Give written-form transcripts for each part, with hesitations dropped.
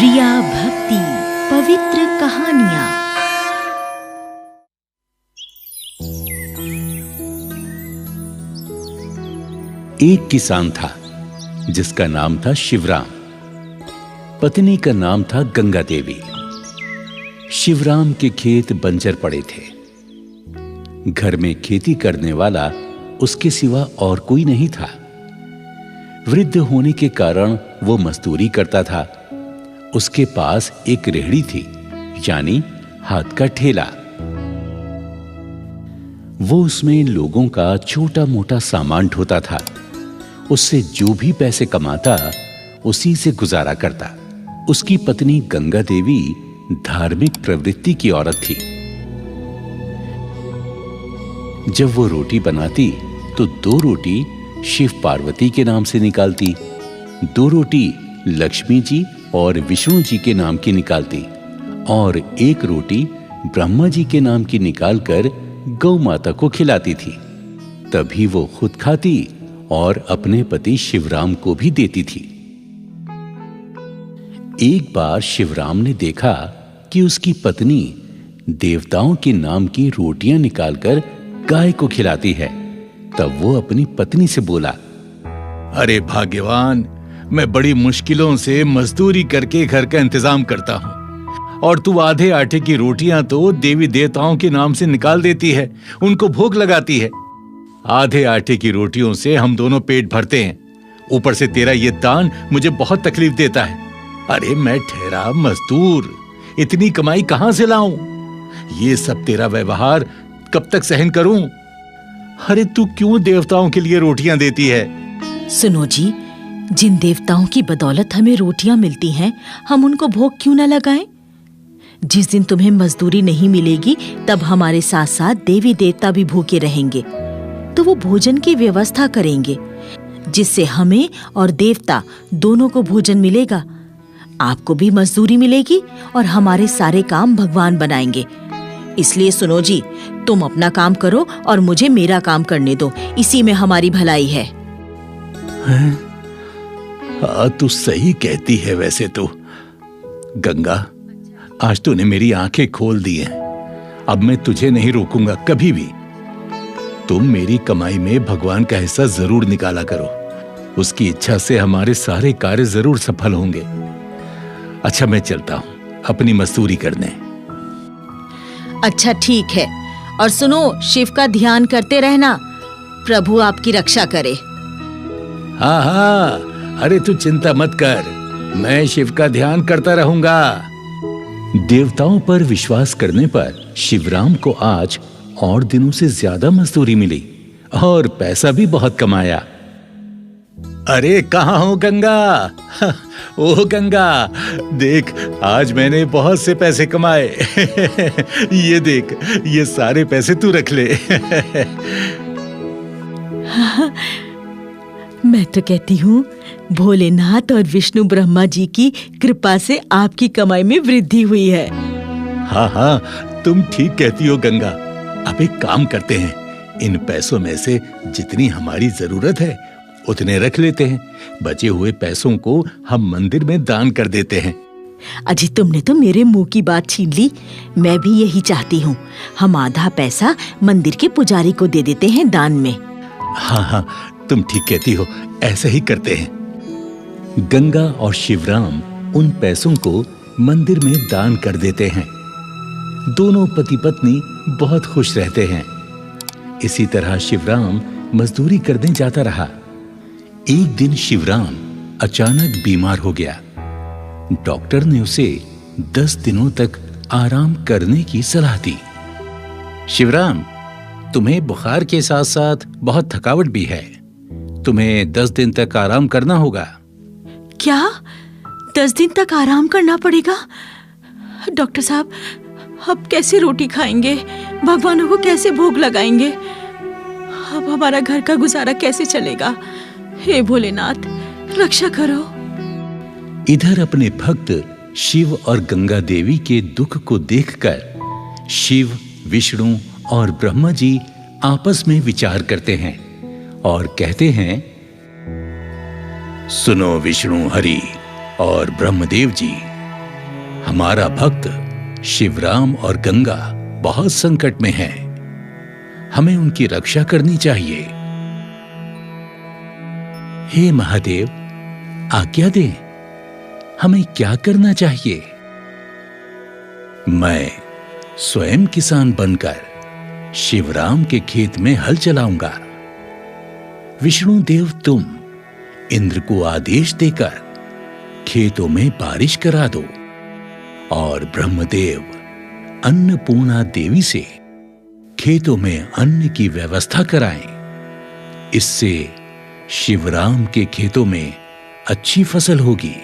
रिया भक्ति पवित्र कहानियां। एक किसान था जिसका नाम था शिवराम। पत्नी का नाम था गंगा देवी। शिवराम के खेत बंजर पड़े थे। घर में खेती करने वाला उसके सिवा और कोई नहीं था। वृद्ध होने के कारण वो मजदूरी करता था। उसके पास एक रेहड़ी थी, यानी हाथ का ठेला। वो उसमें लोगों का छोटा मोटा सामान ढोता था। उससे जो भी पैसे कमाता उसी से गुजारा करता। उसकी पत्नी गंगा देवी धार्मिक प्रवृत्ति की औरत थी। जब वो रोटी बनाती तो 2 रोटी शिव पार्वती के नाम से निकालती, 2 रोटी लक्ष्मी जी और विष्णु जी के नाम की निकालती और 1 रोटी ब्रह्मा जी के नाम की निकालकर गौ माता को खिलाती थी। तभी वो खुद खाती और अपने पति शिवराम को भी देती थी। एक बार शिवराम ने देखा कि उसकी पत्नी देवताओं के नाम की रोटियां निकालकर गाय को खिलाती है। तब वो अपनी पत्नी से बोला, अरे भाग्यवान, मैं बड़ी मुश्किलों से मजदूरी करके घर का इंतजाम करता हूँ और तू आधे आटे की रोटियां तो देवी देवताओं के नाम से निकाल देती है, उनको भोग लगाती है। आधे आटे की रोटियों से हम दोनों पेट भरते हैं, ऊपर से तेरा ये दान मुझे बहुत तकलीफ देता है। अरे मैं ठहरा मजदूर, इतनी कमाई कहां से लाऊं? ये सब तेरा व्यवहार कब तक सहन करूं? अरे तू क्यों देवताओं के लिए रोटियां देती है? सुनो जी, जिन देवताओं की बदौलत हमें रोटियां मिलती हैं, हम उनको भोग क्यों न लगाएं? जिस दिन तुम्हें मजदूरी नहीं मिलेगी तब हमारे साथ साथ देवी देवता भी भूखे रहेंगे, तो वो भोजन की व्यवस्था करेंगे जिससे हमें और देवता दोनों को भोजन मिलेगा। आपको भी मजदूरी मिलेगी और हमारे सारे काम भगवान बनाएंगे। इसलिए सुनो जी, तुम अपना काम करो और मुझे मेरा काम करने दो, इसी में हमारी भलाई है। हाँ, तू सही कहती है। वैसे तो गंगा, आज तूने मेरी आंखें खोल दी हैं। अब मैं तुझे नहीं रोकूंगा कभी भी। तुम मेरी कमाई में भगवान का हिस्सा जरूर निकाला करो। उसकी इच्छा से हमारे सारे कार्य जरूर सफल होंगे। अच्छा, मैं चलता हूं अपनी मजदूरी करने। अच्छा ठीक है, और सुनो, शिव का ध्यान करते रहना, प्रभु आपकी रक्षा करे। हाँ हाँ, अरे तू चिंता मत कर, मैं शिव का ध्यान करता रहूंगा। देवताओं पर विश्वास करने पर शिवराम को आज और दिनों से ज्यादा मजदूरी मिली और पैसा भी बहुत कमाया। अरे कहाँ हो गंगा? ओह गंगा, देख, आज मैंने बहुत से पैसे कमाए। ये देख, ये सारे पैसे तू रख ले। मैं तो कहती हूँ, भोलेनाथ और विष्णु ब्रह्मा जी की कृपा से आपकी कमाई में वृद्धि हुई है। हाँ हाँ, तुम ठीक कहती हो गंगा। अब एक काम करते हैं, इन पैसों में से जितनी हमारी जरूरत है उतने रख लेते हैं। बचे हुए पैसों को हम मंदिर में दान कर देते हैं। अजी, तुमने तो मेरे मुंह की बात छीन ली। मैं भी यही चाहती हूँ। हम आधा पैसा मंदिर के पुजारी को दे देते हैं दान में। हाँ हाँ, तुम ठीक कहती हो, ऐसा ही करते हैं। गंगा और शिवराम उन पैसों को मंदिर में दान कर देते हैं। दोनों पति पत्नी बहुत खुश रहते हैं। इसी तरह शिवराम मजदूरी करने जाता रहा। एक दिन शिवराम अचानक बीमार हो गया। डॉक्टर ने उसे 10 दिनों तक आराम करने की सलाह दी। शिवराम, तुम्हें बुखार के साथ साथ बहुत थकावट भी है। तुम्हें 10 दिन तक आराम करना होगा। क्या 10 दिन तक आराम करना पड़ेगा? डॉक्टर साहब, अब कैसे रोटी खाएंगे? भगवानों को कैसे भोग लगाएंगे? अब हमारा घर का गुजारा कैसे चलेगा? हे भोलेनाथ, रक्षा करो। इधर अपने भक्त शिव और गंगा देवी के दुख को देखकर शिव, विष्णु और ब्रह्मा जी आपस में विचार करते हैं और कहते हैं, सुनो विष्णु, हरि और ब्रह्मदेव जी, हमारा भक्त शिवराम और गंगा बहुत संकट में हैं। हमें उनकी रक्षा करनी चाहिए। हे महादेव, आज्ञा दें, हमें क्या करना चाहिए? मैं स्वयं किसान बनकर शिवराम के खेत में हल चलाऊंगा। विष्णुदेव, तुम इंद्र को आदेश देकर खेतों में बारिश करा दो और ब्रह्मदेव अन्नपूर्णा देवी से खेतों में अन्न की व्यवस्था कराएं। इससे शिवराम के खेतों में अच्छी फसल होगी।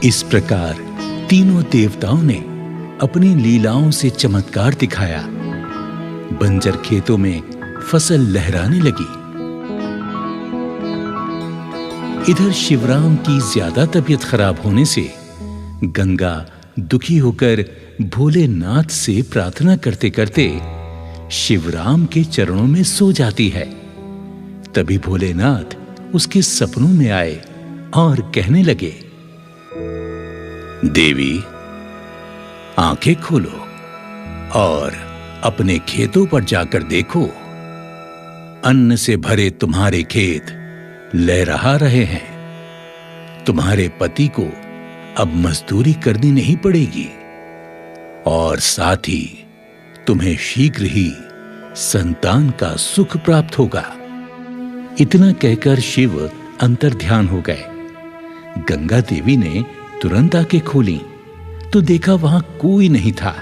इस प्रकार तीनों देवताओं ने अपनी लीलाओं से चमत्कार दिखाया। बंजर खेतों में फसल लहराने लगी। इधर शिवराम की ज्यादा तबीयत खराब होने से गंगा दुखी होकर भोलेनाथ से प्रार्थना करते करते शिवराम के चरणों में सो जाती है। तभी भोलेनाथ उसके सपनों में आए और कहने लगे, देवी, आंखें खोलो और अपने खेतों पर जाकर देखो। अन्न से भरे तुम्हारे खेत लहरा रहे हैं। तुम्हारे पति को अब मजदूरी करनी नहीं पड़ेगी और साथ ही तुम्हें शीघ्र ही संतान का सुख प्राप्त होगा। इतना कहकर शिव अंतर्ध्यान हो गए। गंगा देवी ने तुरंत आंखें खोली तो देखा वहां कोई नहीं था।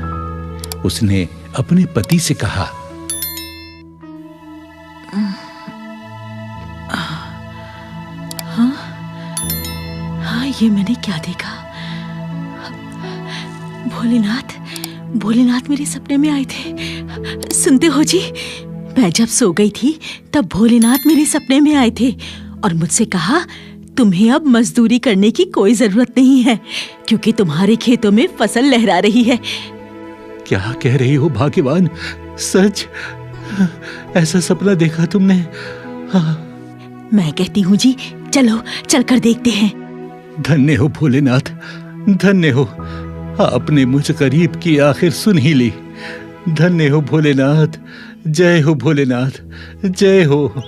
उसने अपने पति से कहा, हाँ, ये मैंने क्या देखा? भोलेनाथ मेरे सपने में आए थे। सुनते हो जी, मैं जब सो गई थी तब भोलेनाथ मेरे सपने में आए थे और मुझसे कहा, तुम्हें अब मजदूरी करने की कोई जरूरत नहीं है क्योंकि तुम्हारे खेतों में फसल लहरा रही है। क्या कह रही हो भाग्यवान? सच? ऐसा सपना देखा तुमने? हाँ। मैं कहती हूँ जी, चलो चलकर देखते हैं। धन्य हो भोलेनाथ, धन्य हो। आपने मुझ गरीब की आखिर सुन ही ली। धन्य हो भोलेनाथ, जय हो भोलेनाथ, जय हो।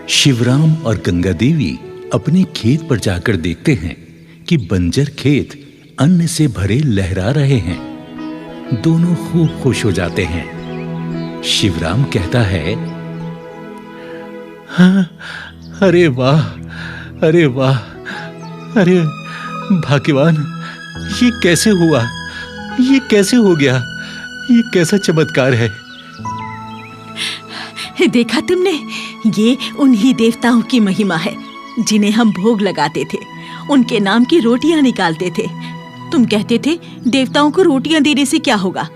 शिवराम और गंगा देवी अपने खेत पर जाकर देखते हैं कि बंजर खेत अन्न से भरे लहरा रहे हैं। दोनों खूब खुश हो जाते हैं। शिवराम कहता है, हाँ, अरे वाह, अरे वाह, अरे भाग्यवान, ये कैसे हुआ? ये कैसे हो गया? ये कैसा चमत्कार है? देखा तुमने? ये उन्हीं देवताओं की महिमा है जिन्हें हम भोग लगाते थे। उनके नाम की रोटियां निकालते थे। तुम कहते थे देवताओं को रोटियां देने से क्या होगा?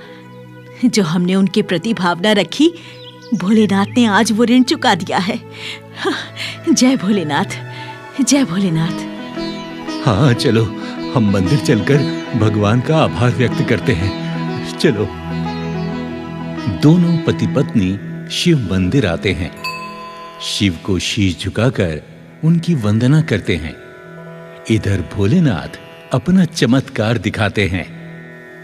जो हमने उनके प्रति भावना रखी, भोलेनाथ ने आज वो ऋण चुका दिया है। जय भोलेनाथ, जय भोलेनाथ। हाँ, चलो हम मंदिर चलकर भगवान का आभार व्यक्त करते हैं। चलो। दोनों पति पत्नी शिव मंदिर आते हैं। शिव को शीश झुकाकर उनकी वंदना करते हैं। इधर भोलेनाथ अपना चमत्कार दिखाते हैं।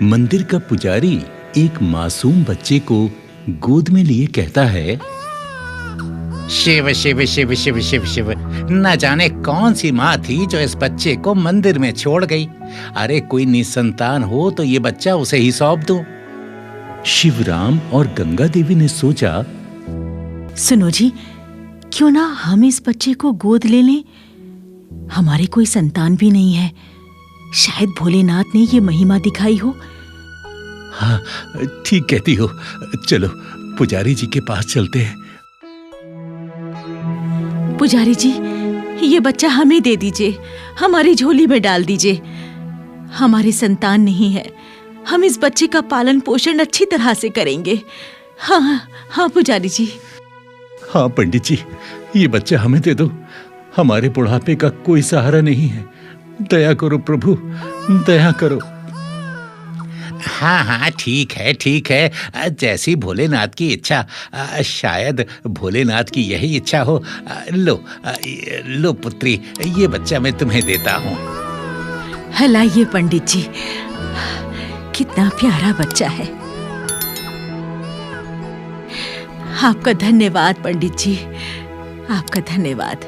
मंदिर का पुजारी एक मासूम बच्चे को गोद में लिए कहता है, शिव शिव शिव शिव शिव शिव, न जाने कौन सी माँ थी जो इस बच्चे को मंदिर में छोड़ गई। अरे कोई निसंतान हो तो ये बच्चा उसे ही सौंप दूं। शिवराम और गंगा देवी ने सोचा, सुनो जी, क्यों ना हम इस बच्चे को गोद ले लें? हमारे कोई संतान भी नहीं है। शायद भोलेनाथ ने ये महिमा दिखाई हो। हाँ, ठीक कहती हो। चलो पुजारी जी के पास चलते हैं। पुजारी जी, ये बच्चा हमें दे दीजिए, हमारी झोली में डाल दीजिए। हमारे संतान नहीं है, हम इस बच्चे का पालन पोषण अच्छी तरह से करेंगे। हाँ हाँ पुजारी जी। हाँ पंडित जी, ये बच्चा हमें दे दो। हमारे बुढ़ापे का कोई सहारा नहीं है। दया करो प्रभु, दया करो। हाँ हाँ, ठीक है ठीक है, जैसी भोलेनाथ की इच्छा। शायद भोलेनाथ की यही इच्छा हो। लो लो पुत्री, ये बच्चा मैं तुम्हें देता हूँ। लाइए पंडित जी, कितना प्यारा बच्चा है। आपका धन्यवाद पंडित जी, आपका धन्यवाद।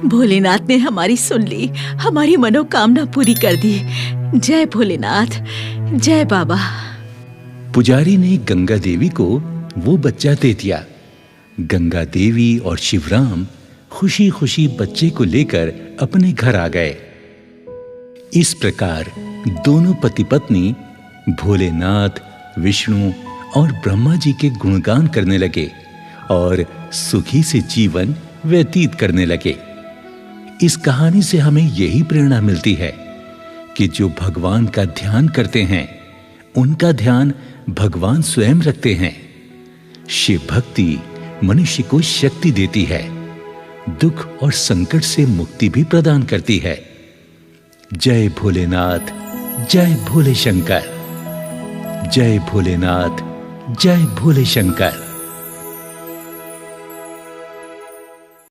भोलेनाथ ने हमारी सुन ली, हमारी मनोकामना पूरी कर दी। जय भोलेनाथ, जय बाबा। पुजारी ने गंगा देवी को वो बच्चा दे दिया। गंगा देवी और शिवराम खुशी खुशी बच्चे को लेकर अपने घर आ गए। इस प्रकार दोनों पति पत्नी भोलेनाथ, विष्णु और ब्रह्मा जी के गुणगान करने लगे और सुखी से जीवन व्यतीत करने लगे। इस कहानी से हमें यही प्रेरणा मिलती है कि जो भगवान का ध्यान करते हैं, उनका ध्यान भगवान स्वयं रखते हैं। शिव भक्ति मनुष्य को शक्ति देती है, दुख और संकट से मुक्ति भी प्रदान करती है। जय भोलेनाथ, जय भोले शंकर। जय भोलेनाथ, जय भोले शंकर।